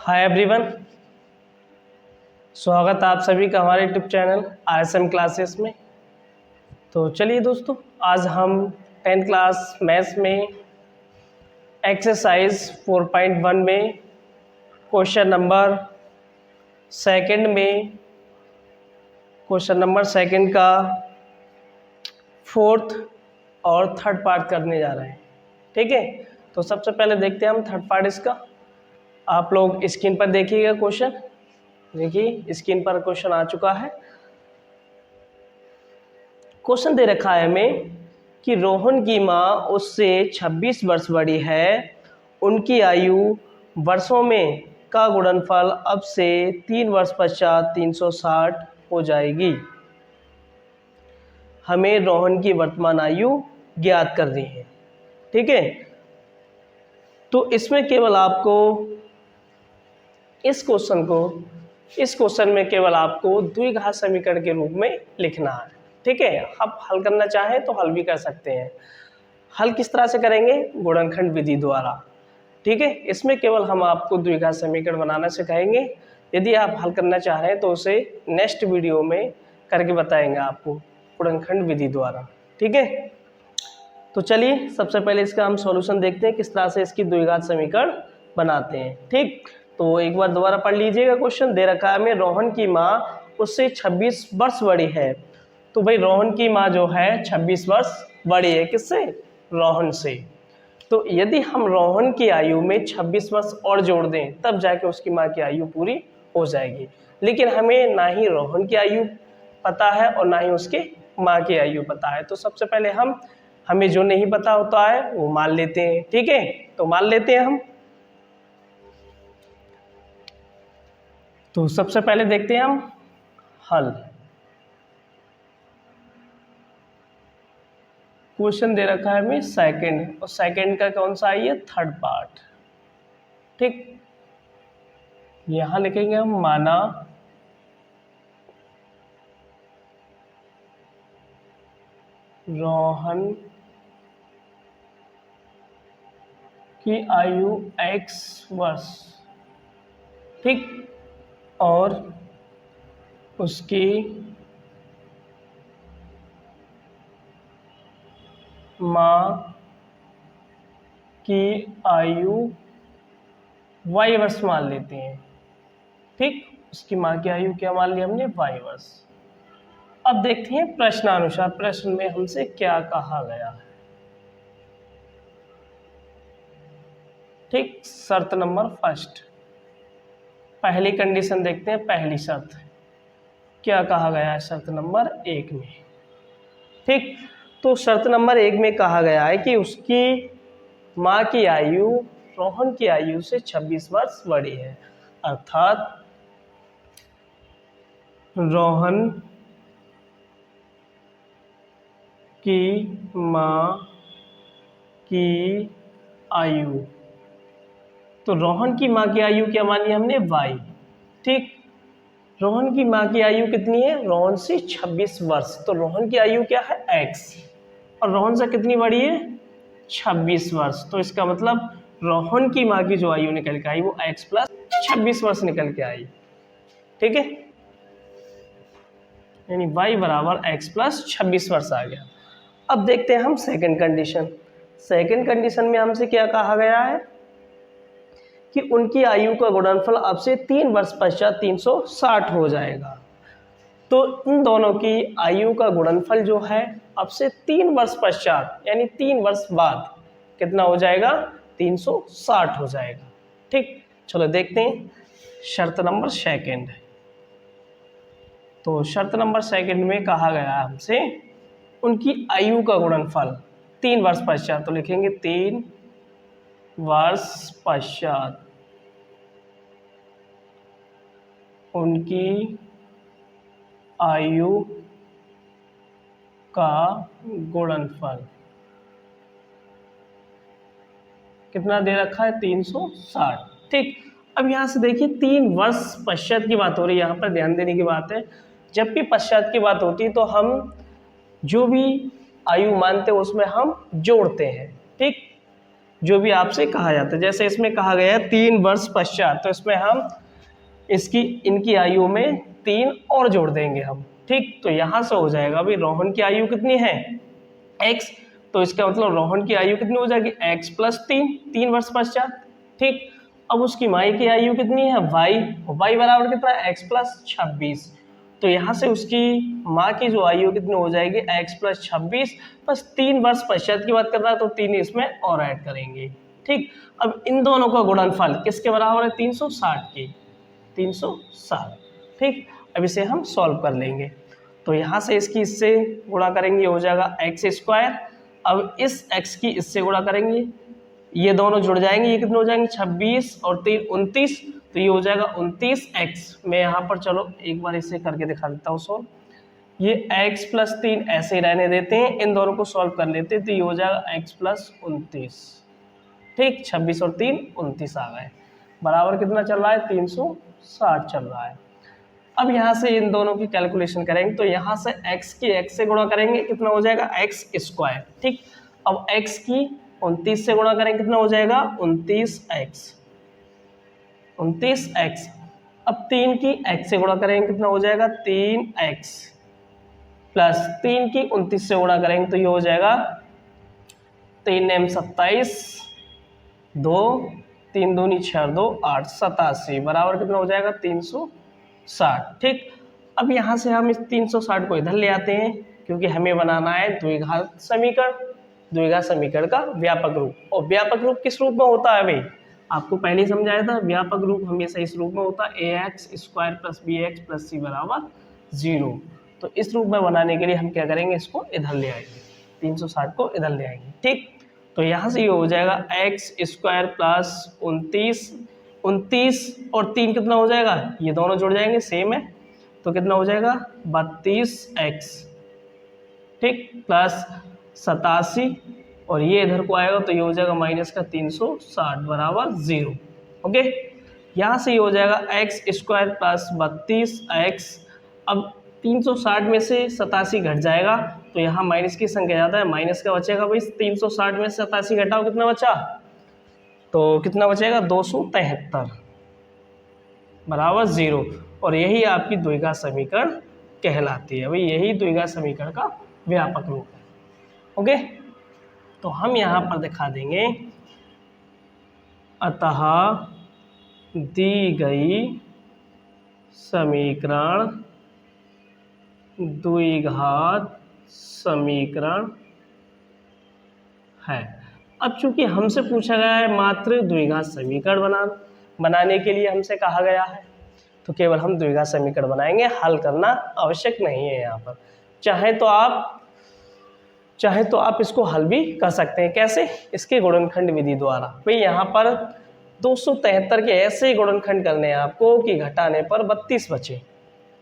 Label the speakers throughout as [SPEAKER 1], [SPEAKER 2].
[SPEAKER 1] Hi everyone, स्वागत है आप सभी का हमारे यूट्यूब चैनल RSM क्लासेस में। तो चलिए दोस्तों, आज हम 10th क्लास मैथ्स में एक्सरसाइज 4.1 में क्वेश्चन नंबर सेकंड का फोर्थ और थर्ड पार्ट करने जा रहे हैं। ठीक है, तो सबसे पहले देखते हैं हम थर्ड पार्ट इसका। आप लोग स्क्रीन पर देखिएगा क्वेश्चन। देखिए स्क्रीन पर क्वेश्चन आ चुका है। क्वेश्चन दे रखा है हमें कि रोहन की माँ उससे 26 वर्ष बड़ी है। उनकी आयु वर्षों में का गुणनफल अब से 3 वर्ष पश्चात 360 हो जाएगी। हमें रोहन की वर्तमान आयु ज्ञात करनी है। ठीक है, तो इसमें केवल आपको इस क्वेश्चन में केवल आपको द्विघात समीकरण के रूप में लिखना है। ठीक है, आप हल करना चाहें तो हल भी कर सकते हैं। हल किस तरह से करेंगे? गुणनखंड विधि द्वारा। ठीक है, इसमें केवल हम आपको द्विघात समीकरण बनाना सिखाएंगे। यदि आप हल करना चाह रहे हैं तो उसे नेक्स्ट वीडियो में करके बताएंगे आपको गुणनखंड विधि द्वारा। ठीक है, तो चलिए सबसे पहले इसका हम सॉल्यूशन देखते हैं, किस तरह से इसकी द्विघात समीकरण बनाते हैं। ठीक, तो एक बार दोबारा पढ़ लीजिएगा। क्वेश्चन दे रखा है हमें, रोहन की माँ उससे 26 वर्ष बड़ी है। तो भाई रोहन की माँ जो है 26 वर्ष बड़ी है। किससे? रोहन से। तो यदि हम रोहन की आयु में 26 वर्ष और जोड़ दें तब जाके उसकी माँ की आयु पूरी हो जाएगी। लेकिन हमें ना ही रोहन की आयु पता है और ना ही उसके माँ की आयु पता है। तो सबसे पहले हमें जो नहीं पता होता है वो मान लेते हैं। ठीक है, तो मान लेते हैं हम। तो सबसे पहले देखते हैं हम हल। क्वेश्चन दे रखा है हमें सेकंड, और सेकंड का कौन सा है? Third part. ठीक, यहां लिखेंगे हम माना रोहन की आयु x वर्ष। ठीक, और उसकी माँ की आयु y वर्ष मान लेते हैं। ठीक, उसकी माँ की आयु क्या मान ली हमने? y वर्ष। अब देखते हैं प्रश्नानुसार प्रश्न में हमसे क्या कहा गया है। ठीक, शर्त नंबर फर्स्ट, पहली कंडीशन देखते हैं। पहली शर्त क्या कहा गया है शर्त नंबर 1 में? ठीक, तो शर्त नंबर 1 में कहा गया है कि उसकी माँ की आयु रोहन की आयु से 26 वर्ष बड़ी है। अर्थात रोहन की माँ की आयु, तो रोहन की माँ की आयु क्या मानी हमने? y। ठीक, रोहन की माँ की आयु कितनी है? रोहन से 26 वर्ष। तो रोहन की आयु क्या है? x, और रोहन से कितनी बड़ी है? 26 वर्ष। तो इसका मतलब रोहन की माँ की जो आयु निकल के आई वो x प्लस 26 वर्ष निकल के आई। ठीक है, यानी y बराबर x प्लस 26 वर्ष आ गया। अब देखते हैं हम सेकंड कंडीशन। सेकंड कंडीशन में हमसे क्या कहा गया है कि उनकी आयु का गुणनफल अब से 3 वर्ष पश्चात 360 हो जाएगा। तो इन दोनों की आयु का गुणनफल जो है अब से 3 वर्ष पश्चात यानी 3 वर्ष बाद कितना हो जाएगा? 360 हो जाएगा। ठीक, चलो देखते हैं शर्त नंबर सेकंड। तो शर्त नंबर सेकंड में कहा गया है हमसे उनकी आयु का गुणनफल 3 वर्ष पश्चात। तो लिखेंगे 3 वर्ष पश्चात उनकी आयु का गुणनफल कितना दे रखा है? 360। ठीक, अब यहाँ से देखिए 3 वर्ष पश्चात की बात हो रही है। यहाँ पर ध्यान देने की बात है, जब भी पश्चात की बात होती है तो हम जो भी आयु मानते हैं उसमें हम जोड़ते हैं। ठीक, जो भी आपसे कहा जाता है। जैसे इसमें कहा गया है 3 वर्ष पश्चात, तो इसमें हम इनकी आयु में 3 और जोड़ देंगे हम। ठीक, तो यहाँ से हो जाएगा भाई रोहन की आयु कितनी है x, तो इसका मतलब रोहन की आयु कितनी हो जाएगी x प्लस 3 वर्ष पश्चात। ठीक, अब उसकी माई की आयु कितनी है y बराबर कितना है x प्लस 26। तो यहाँ से उसकी माँ की जो आयु कितनी हो जाएगी x प्लस 26 बस 3 वर्ष पश्चात की बात कर रहा है, तो 3 इसमें और ऐड करेंगे। ठीक, अब इन दोनों का गुणनफल किसके बराबर है 360 की, 360। ठीक, अब इसे हम सॉल्व कर लेंगे, तो यहाँ से इसकी इससे गुणा करेंगे हो जाएगा एक्स स्क्वायर। अब इस x की इससे गुणा करेंगे, ये दोनों जुड़ जाएंगे, ये कितने हो जाएंगे 26 और 3 29, तो ये हो जाएगा 29x। मैं यहाँ पर चलो एक बार इसे करके दिखा देता हूँ सॉल्व। ये x प्लस 3 ऐसे ही रहने देते हैं, इन दोनों को सॉल्व कर लेते हैं, तो ये हो जाएगा x प्लस 29। ठीक, 26 और 3 29 आ गए, बराबर कितना चल रहा है 360 चल रहा है। अब यहाँ से इन दोनों की कैलकुलेशन करेंगे, तो यहाँ से x की x से गुणा करेंगे, कितना हो जाएगा x स्क्वायर। ठीक, अब x की 29 से गुणा करेंगे, कितना हो जाएगा 29x। अब 3 की x से गुणा करेंगे, कितना हो जाएगा 3x प्लस 3 की 29 से गुणा करेंगे, तो ये हो जाएगा 3 एम 27, 2 3 दूनी 6 2 8 87 बराबर कितना हो जाएगा 360। ठीक, अब यहाँ से हम इस 360 को इधर ले आते हैं, क्योंकि हमें बनाना है द्विघात समीकरण, द्विघात समीकरण का व्यापक रूप। और व्यापक रूप किस रूप में होता है भाई, आपको पहले ही समझाया था, व्यापक रूप हमेशा इस रूप में होता है ax square plus bx plus c बराबर 0। तो इस रूप में बनाने के लिए हम क्या करेंगे, इसको इधर ले आएंगे, 360 को इधर ले आएंगे। ठीक, तो यहाँ से ये हो जाएगा एक्स स्क्वायर प्लस 29 और 3 कितना हो जाएगा, ये दोनों जुड़ जाएंगे सेम है, तो कितना हो जाएगा 32x। ठीक, प्लस 87 और ये इधर को आएगा, तो ये हो जाएगा माइनस का 360 बराबर 0। ओके, यहाँ से ये हो जाएगा एक्स स्क्वायर प्लस 32x। अब 360 में से 87 घट जाएगा, तो यहाँ माइनस की संख्या ज़्यादा है, माइनस का बचेगा भाई 360 में से 87 घटाओ, कितना बचा, तो कितना बचेगा 273 बराबर 0। और यही आपकी द्विघात समीकरण कहलाती है भाई, यही द्विघात समीकरण का व्यापक रूप है। ओके, तो हम यहाँ पर दिखा देंगे, अतः दी गई समीकरण द्विघात समीकरण है। अब चूंकि हमसे पूछा गया है मात्र द्विघात समीकरण बनाने के लिए हमसे कहा गया है, तो केवल हम द्विघात समीकरण बनाएंगे, हल करना आवश्यक नहीं है। यहाँ पर चाहे तो आप इसको हल भी कर सकते हैं। कैसे, इसके गुणनखंड विधि द्वारा। भाई यहाँ पर 273 के ऐसे गुणनखंड करने हैं आपको कि घटाने पर 32 बचे,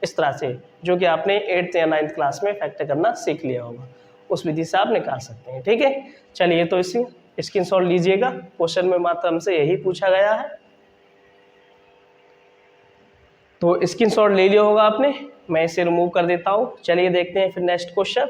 [SPEAKER 1] इस तरह से, जो कि आपने 8th या 9th क्लास में फैक्टर करना सीख लिया होगा, उस विधि से आप निकाल सकते हैं। ठीक है, चलिए तो इसी स्क्रीनशॉट लीजिएगा, क्वेश्चन में मात्र हमसे यही पूछा गया है, तो स्क्रीनशॉट ले लिया होगा आपने, मैं इसे रिमूव कर देता हूँ। चलिए देखते हैं फिर नेक्स्ट क्वेश्चन।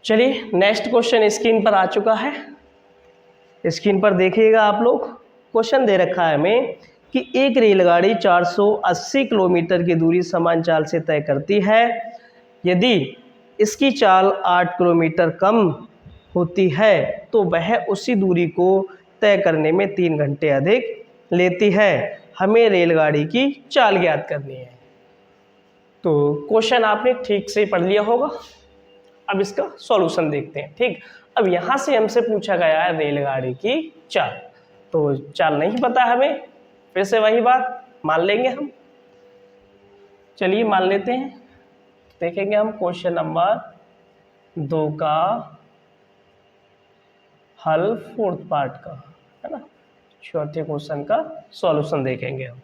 [SPEAKER 1] चलिए नेक्स्ट क्वेश्चन स्क्रीन पर आ चुका है, स्क्रीन पर देखिएगा आप लोग। क्वेश्चन दे रखा है हमें कि एक रेलगाड़ी 480 किलोमीटर की दूरी समान चाल से तय करती है, यदि इसकी चाल 8 किलोमीटर कम होती है तो वह उसी दूरी को तय करने में 3 घंटे अधिक लेती है, हमें रेलगाड़ी की चाल ज्ञात करनी है। तो क्वेश्चन आपने ठीक से पढ़ लिया होगा, अब इसका सॉल्यूशन देखते हैं। ठीक, अब यहाँ से हमसे पूछा गया है रेलगाड़ी की चाल, तो चाल नहीं पता हमें, फिर से वही बात मान लेंगे हम। चलिए मान लेते हैं, देखेंगे हम क्वेश्चन नंबर 2 का हल फोर्थ पार्ट का, है ना, चौथे क्वेश्चन का सॉल्यूशन देखेंगे हम।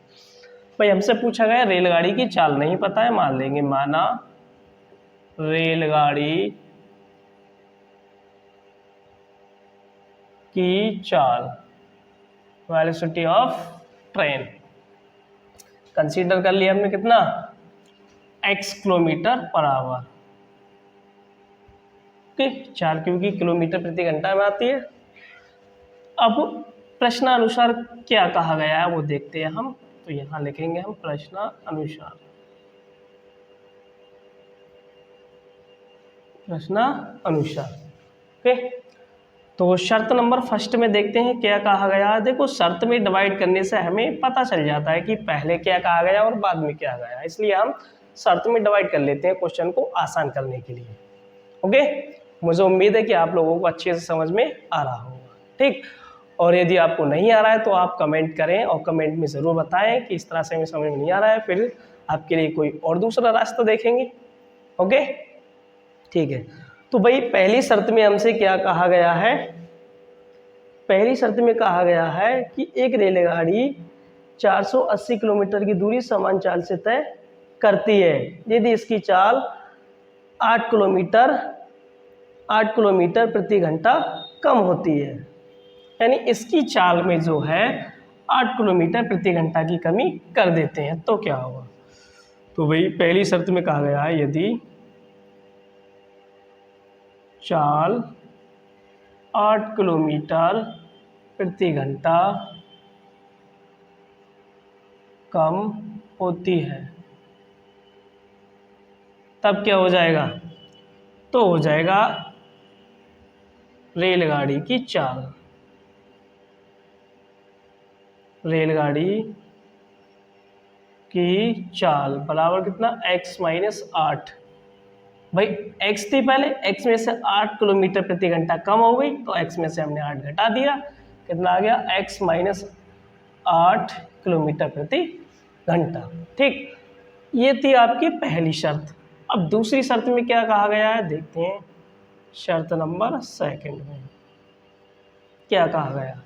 [SPEAKER 1] भाई हमसे पूछा गया रेलगाड़ी की चाल नहीं पता है, मान लेंगे, माना रेलगाड़ी की चाल, वेलोसिटी ऑफ ट्रेन, कंसीडर कर लिया हमने कितना, x किलोमीटर पर आवर, चाल क्योंकि किलोमीटर प्रति घंटा में आती है। अब प्रश्नानुसार क्या कहा गया है वो देखते हैं हम, तो यहां लिखेंगे हम प्रश्नानुसार, प्रश्नानुसार। ओके, तो शर्त नंबर फर्स्ट में देखते हैं क्या कहा गया है। देखो शर्त में डिवाइड करने से हमें पता चल जाता है कि पहले क्या कहा गया और बाद में क्या गया, इसलिए हम शर्त में डिवाइड कर लेते हैं क्वेश्चन को आसान करने के लिए। ओके, मुझे उम्मीद है कि आप लोगों को अच्छे से समझ में आ रहा होगा। ठीक, और यदि आपको नहीं आ रहा है तो आप कमेंट करें और कमेंट में ज़रूर बताएं कि इस तरह से हमें समझ में नहीं आ रहा है, फिर आपके लिए कोई और दूसरा रास्ता देखेंगे। ओके, ठीक है। तो भाई पहली शर्त में हमसे क्या कहा गया है, पहली शर्त में कहा गया है कि एक रेलगाड़ी 480 किलोमीटर की दूरी समान चाल से तय करती है यदि इसकी चाल 8 किलोमीटर प्रति घंटा कम होती है, यानी इसकी चाल में जो है 8 किलोमीटर प्रति घंटा की कमी कर देते हैं तो क्या होगा। तो भाई पहली शर्त में कहा गया है यदि चाल 8 किलोमीटर प्रति घंटा कम होती है तब क्या हो जाएगा, तो हो जाएगा रेलगाड़ी की चाल, रेलगाड़ी की चाल बराबर कितना, x माइनस 8। भाई x थी पहले, x में से 8 किलोमीटर प्रति घंटा कम हो गई तो x में से हमने 8 घटा दिया, कितना आ गया, x माइनस 8 किलोमीटर प्रति घंटा। ठीक, ये थी आपकी पहली शर्त। अब दूसरी शर्त में क्या कहा गया है देखते हैं, शर्त नंबर सेकंड में क्या कहा गया है।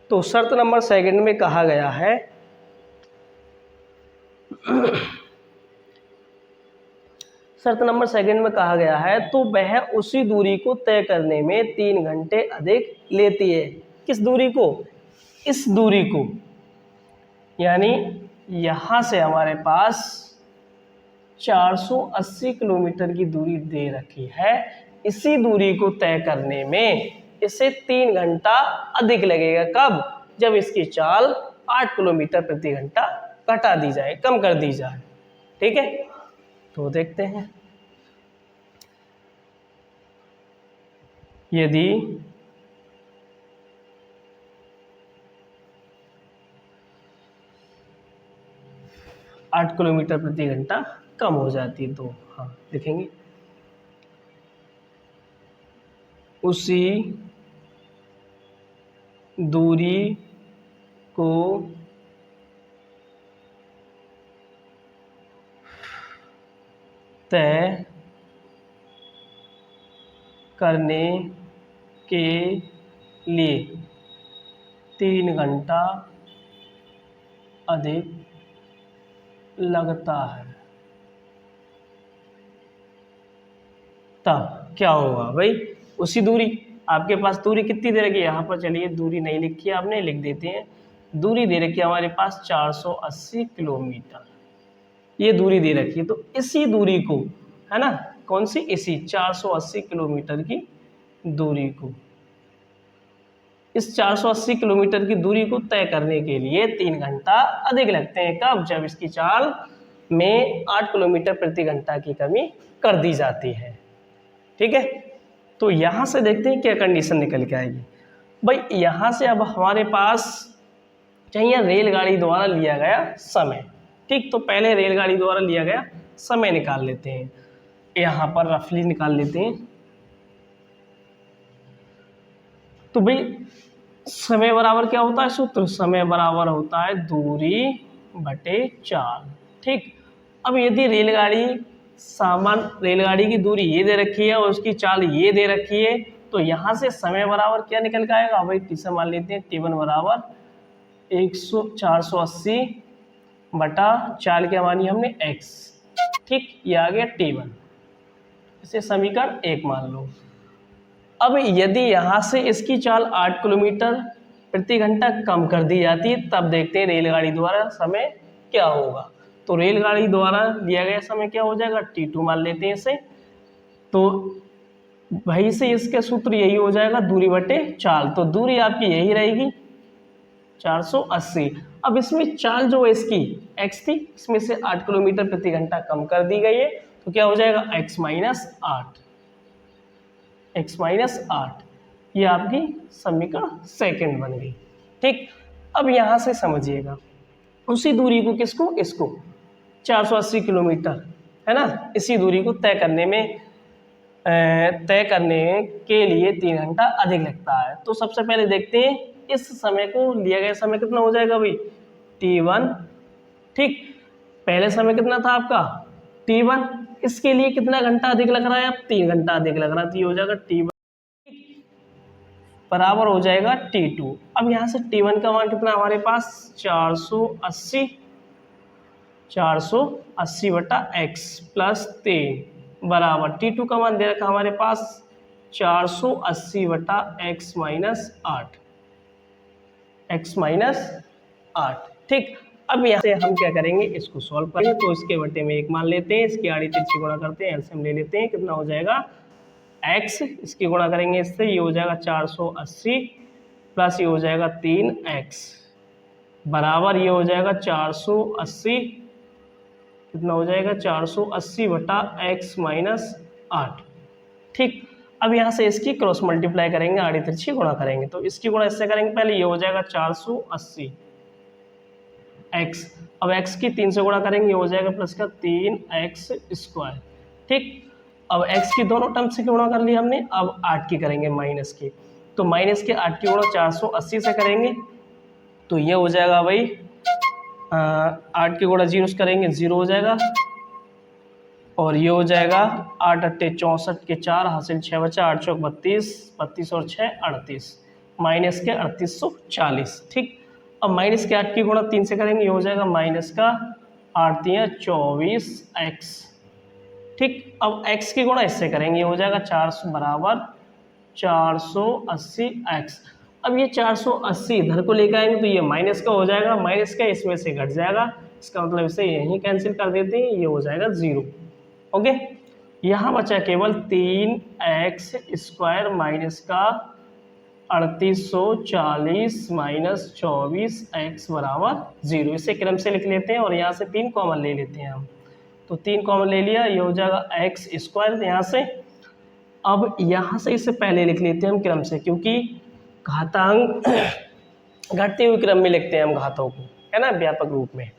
[SPEAKER 1] तो शर्त नंबर सेकंड में कहा गया है शर्त नंबर सेकंड में कहा गया है तो वह उसी दूरी को तय करने में 3 घंटे अधिक लेती है। किस दूरी को, इस दूरी को, यानी यहां से हमारे पास 480 किलोमीटर की दूरी दे रखी है, इसी दूरी को तय करने में इसे 3 घंटा अधिक लगेगा। कब, जब इसकी चाल 8 किलोमीटर प्रति घंटा घटा दी जाए, कम कर दी जाए। ठीक है, तो देखते हैं, यदि आठ किलोमीटर प्रति घंटा कम हो जाती तो हाँ लिखेंगे, उसी दूरी को तय करने के लिए 3 घंटा अधिक लगता है। तब क्या होगा भाई, उसी दूरी, आपके पास दूरी कितनी दे रखी है, यहाँ पर चलिए दूरी नहीं लिखी है आपने, लिख देते हैं। दूरी दे रखी है हमारे पास 480 किलोमीटर, ये दूरी दे रखी है। तो इसी दूरी को, है ना, कौन सी, इसी 480 किलोमीटर की दूरी को, इस 480 किलोमीटर की दूरी को तय करने के लिए 3 घंटा अधिक लगते हैं। कब, जब इसकी चाल में 8 किलोमीटर प्रति घंटा की कमी कर दी जाती है। ठीक है, तो यहां से देखते हैं क्या कंडीशन निकल के आएगी। भाई यहां से अब हमारे पास चाहिए रेलगाड़ी द्वारा लिया गया समय। ठीक, तो पहले रेलगाड़ी द्वारा लिया गया समय निकाल लेते हैं, यहां पर रफली निकाल लेते हैं। तो भाई समय बराबर क्या होता है सूत्र, समय बराबर होता है दूरी बटे चाल। ठीक, अब यदि रेलगाड़ी, सामान रेलगाड़ी की दूरी ये दे रखी है और उसकी चाल ये दे रखी है, तो यहाँ से समय बराबर क्या निकल के आएगा भाई, टी से मान लेते हैं T1 बराबर 480 बटा 4 क्या मानी हमने x, ठीक, ये आ गया T1। इसे समीकरण 1 मान लो। अब यदि यहाँ से इसकी चाल 8 किलोमीटर प्रति घंटा कम कर दी जाती है, तब देखते हैं रेलगाड़ी द्वारा समय क्या होगा। तो रेलगाड़ी द्वारा लिया गया समय क्या हो जाएगा, T2 मान लेते हैं इसे। तो वही से इसका सूत्र यही हो जाएगा, दूरी बटे चाल। तो दूरी आपकी यही रहेगी 480। अब इसमें चाल जो है इसकी x थी, इसमें से 8 किलोमीटर प्रति घंटा कम कर दी गई है, तो क्या हो जाएगा x माइनस 8। ये आपकी समीकरण सेकंड बन गई, ठीक। अब यहाँ से समझिएगा, उसी दूरी को किसको, इसको 480 किलोमीटर है ना, इसी दूरी को तय करने के लिए 3 घंटा अधिक लगता है। तो सबसे पहले देखते हैं इस समय को, लिया गया समय कितना हो जाएगा भाई, T1, ठीक। पहले समय कितना था आपका T1, इसके लिए कितना घंटा अधिक लग रहा है, अब 3 घंटा अधिक लग रहा है, तो ये हो जाएगा T1 बराबर हो जाएगा T2। अब यहाँ से T1 का मान कितना हमारे पास 480 बटा x प्लस 3 बराबर T2 का मान दे रखा हमारे पास 480 बटा x माइनस 8, ठीक। अब यहाँ से हम क्या करेंगे, इसको सॉल्व करेंगे। तो इसके बटे में 1 मान लेते हैं, इसकी आड़ी तिरछी गुणा करते हैं, एलसीएम ले लेते हैं, कितना हो जाएगा x, इसकी गुणा करेंगे इससे, ये हो जाएगा 480 प्लस ये हो जाएगा 3x बराबर ये हो जाएगा 480, कितना हो जाएगा 480 बटा x माइनस 8, ठीक। अब यहाँ से इसकी क्रॉस मल्टीप्लाई करेंगे, आड़ी तिरछी गुणा करेंगे। तो इसकी गुणा इससे करेंगे, पहले ये हो जाएगा 480 x, अब x की 3 से गुणा करेंगे, ये हो जाएगा प्लस का 3x स्क्वायर, ठीक। अब x की दोनों टर्म से गुणा कर लिया हमने, अब 8 की करेंगे माइनस की, तो माइनस के 8 की गुणा 480 से करेंगे, तो ये हो जाएगा भाई 8 की गुणा 0 से करेंगे 0 हो जाएगा, और ये हो जाएगा 8 अट्ठे 64 के 4 हासिल 6 बचा, 8 चौक 32, 32 और 6 38, माइनस के 3840, ठीक। अब माइनस के 8 की गुणा 3 से करेंगे, ये हो जाएगा माइनस का 8 24x, ठीक। अब x की गुणा इससे करेंगे, ये हो जाएगा 400 बराबर 480x। अब ये 480 इधर को लेकर आएंगे तो ये माइनस का हो जाएगा, माइनस का इसमें से घट जाएगा, इसका मतलब इसे यहीं कैंसिल कर देते हैं, ये हो जाएगा 0, ओके। यहाँ बचा केवल 3x स्क्वायर माइनस का 3840 माइनस 24x बराबर 0, इसे क्रम से लिख लेते हैं और यहाँ से 3 कॉमन ले लेते हैं हम। तो 3 कॉमन ले लिया, ये हो जाएगा x स्क्वायर यहाँ से। अब यहाँ से इसे पहले लिख लेते हैं हम क्रम से, क्योंकि घातांक घटते हुए क्रम में लिखते हैं हम घातों को, है ना, व्यापक रूप में।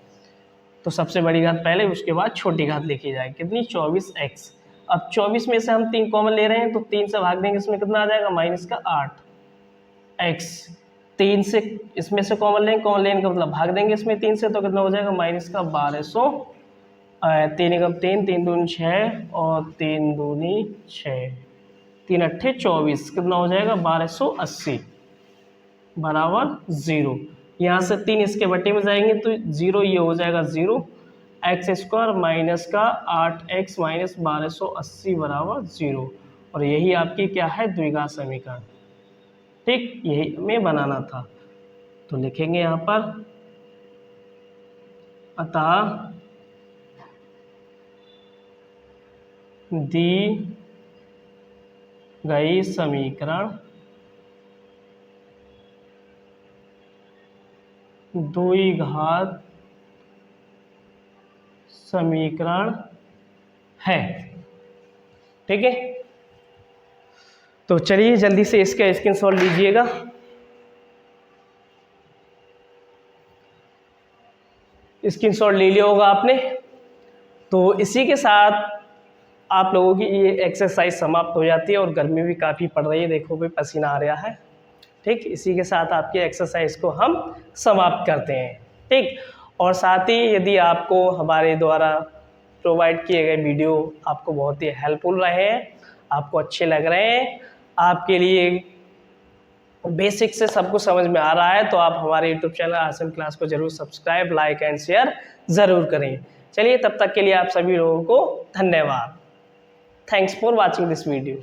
[SPEAKER 1] तो सबसे बड़ी घात पहले, उसके बाद छोटी घात लिखी जाए, कितनी 24x। अब 24 में से हम 3 कॉमन ले रहे हैं, तो 3 से भाग देंगे, इसमें कितना आ जाएगा माइनस का 8x। 3 से इसमें से कॉमन लेंगे, कॉमन लेने का मतलब भाग देंगे इसमें 3 से, तो कितना हो जाएगा माइनस का 1200, 3 एकम 3, 3 दूनी 6 और 3 दूनी 6, 3 अट्ठे 24, कितना हो जाएगा 1280 बराबर 0। यहाँ से 3 इसके बटे में जाएंगे तो 0, ये हो जाएगा 0, x स्क्वायर माइनस का 8x माइनस 1280 बराबर 0। और यही आपकी क्या है, द्विघात समीकरण, ठीक, यही हमें बनाना था। तो लिखेंगे यहाँ पर, अतः दी गई समीकरण द्विघात समीकरण है, ठीक है। तो चलिए जल्दी से इसका स्क्रीनशॉट लीजिएगा। स्क्रीनशॉट ले लिया होगा आपने। तो इसी के साथ आप लोगों की ये एक्सरसाइज समाप्त हो जाती है, और गर्मी भी काफ़ी पड़ रही है, देखो भी पसीना आ रहा है, ठीक। इसी के साथ आपकी एक्सरसाइज को हम समाप्त करते हैं, ठीक। और साथ ही यदि आपको हमारे द्वारा प्रोवाइड किए गए वीडियो आपको बहुत ही हेल्पफुल रहे हैं, आपको अच्छे लग रहे हैं, आपके लिए बेसिक से सब कुछ समझ में आ रहा है तो आप हमारे यूट्यूब चैनल आसन क्लास को जरूर सब्सक्राइब, लाइक एंड शेयर ज़रूर करें। चलिए तब तक के लिए आप सभी लोगों को धन्यवाद। Thanks for watching this video.